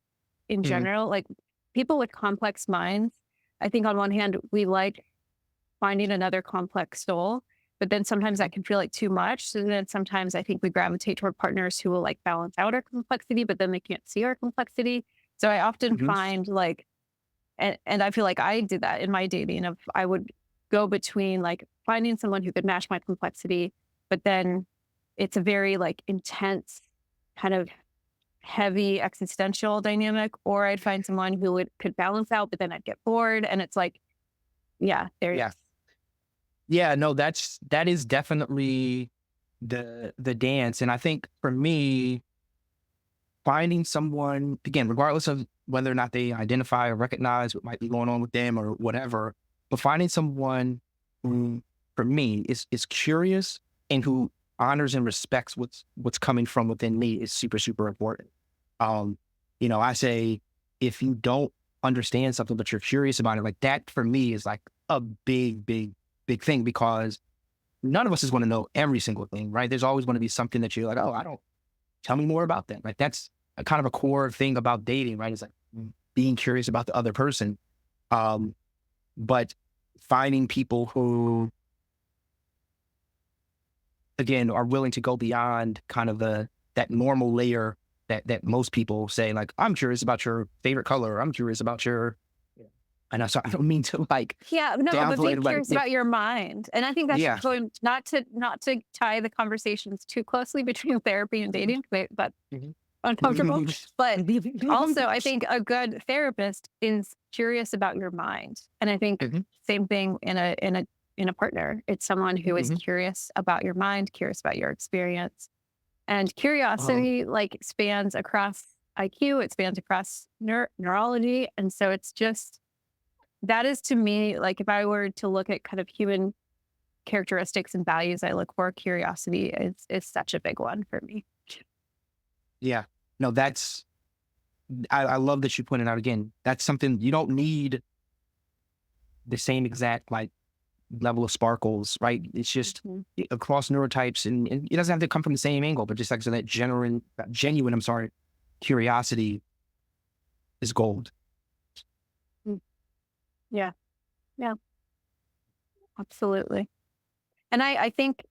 in general, like people with complex minds. I think on one hand, we like finding another complex soul, but then sometimes that can feel like too much. So then sometimes I think we gravitate toward partners who will like balance out our complexity, but then they can't see our complexity. So I often find like, and I feel like I did that in my dating of, I would go between like finding someone who could match my complexity, but then it's a very like intense kind of heavy existential dynamic, or I'd find someone who could balance out, but then I'd get bored. And it's like, yeah, no, that is definitely the dance. And I think for me, finding someone, again, regardless of whether or not they identify or recognize what might be going on with them or whatever, but finding someone who, for me, is curious and who honors and respects what's coming from within me is super, super important. I say, if you don't understand something, but you're curious about it, like that for me is like a big, big, big thing, because none of us is going to know every single thing, right? There's always going to be something that you're like, oh, tell me more about that. Like that's a kind of a core thing about dating, right? It's like being curious about the other person. But finding people who again, are willing to go beyond kind of that normal layer that most people say, like, I'm curious about your favorite color. I'm curious about your, and I don't mean to like, Yeah, no, but downplay be it, like, curious about your mind. And I think that's yeah, going not to tie the conversations too closely between therapy and dating. That's Mhm. uncomfortable. But also, I think a good therapist is curious about your mind. And I think Mhm. same thing in a partner. It's someone who is Mhm. curious about your mind, curious about your experience. And curiosity like spans across IQ, it spans across neurology. And so it's just that is to me, like if I were to look at kind of human characteristics and values I look for, curiosity is such a big one for me. Yeah. No, I love that you pointed out again. That's something you don't need the same exact like level of sparkles, right? It's just Mhm. across neurotypes, and it doesn't have to come from the same angle, but just like so that genuine, curiosity is gold. Mm. Yeah. Yeah. Absolutely. And I think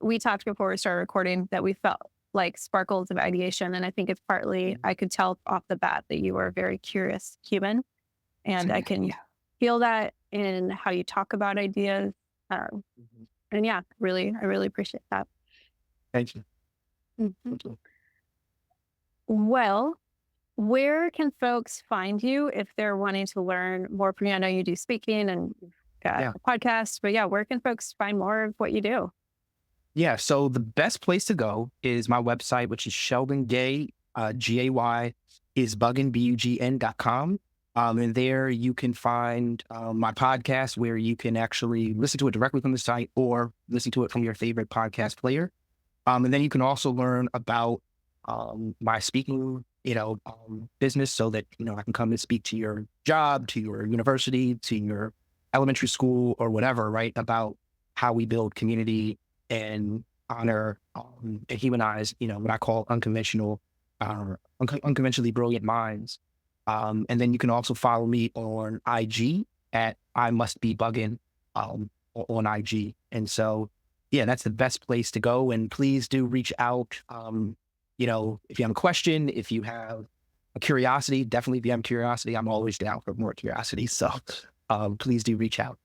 we talked before we started recording that we felt like sparkles of ideation. And I think it's partly I could tell off the bat that you are a very curious human. And I can Yeah. feel that in how you talk about ideas. Um, Mhm. and yeah, I really appreciate that. Thank you. Mhm. Well, where can folks find you if they're wanting to learn more from you? I know you do speaking and you've got Yeah. a podcast, but yeah, where can folks find more of what you do? Yeah. So the best place to go is my website, which is Sheldon Gay, Gay is bugn.com. And there you can find my podcast where you can actually listen to it directly from the site or listen to it from your favorite podcast player. And then you can also learn about my speaking, business, so that, I can come and speak to your job, to your university, to your elementary school or whatever, right? About how we build community and honor and humanize, what I call unconventionally brilliant minds. And then you can also follow me on IG at I must be bugging on IG. And so, yeah, that's the best place to go. And please do reach out. If you have a question, if you have a curiosity, definitely if you have curiosity, I'm always down for more curiosity. So please do reach out.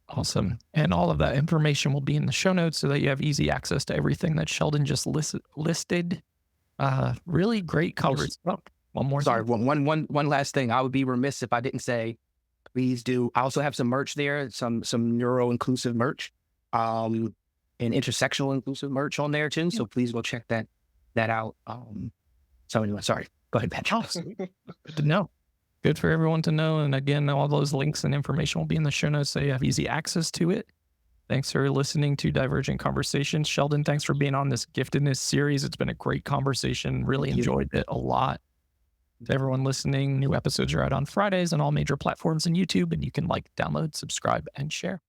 Awesome. And all of that information will be in the show notes so that you have easy access to everything that Sheldon just listed. Really great coverage. Oh, one more. Sorry, thing. one last thing. I would be remiss if I didn't say, please do. I also have some merch there, some neuro-inclusive merch, and intersectional inclusive merch on there too. So please go check that out. So anyway, sorry. Go ahead, Patrick. Good to know. Good for everyone to know. And again, all those links and information will be in the show notes so you have easy access to it. Thanks for listening to Divergent Conversations. Sheldon, thanks for being on this Giftedness series. It's been a great conversation. Really enjoyed it a lot. To everyone listening, new episodes are out on Fridays on all major platforms and YouTube, and you can like, download, subscribe, and share.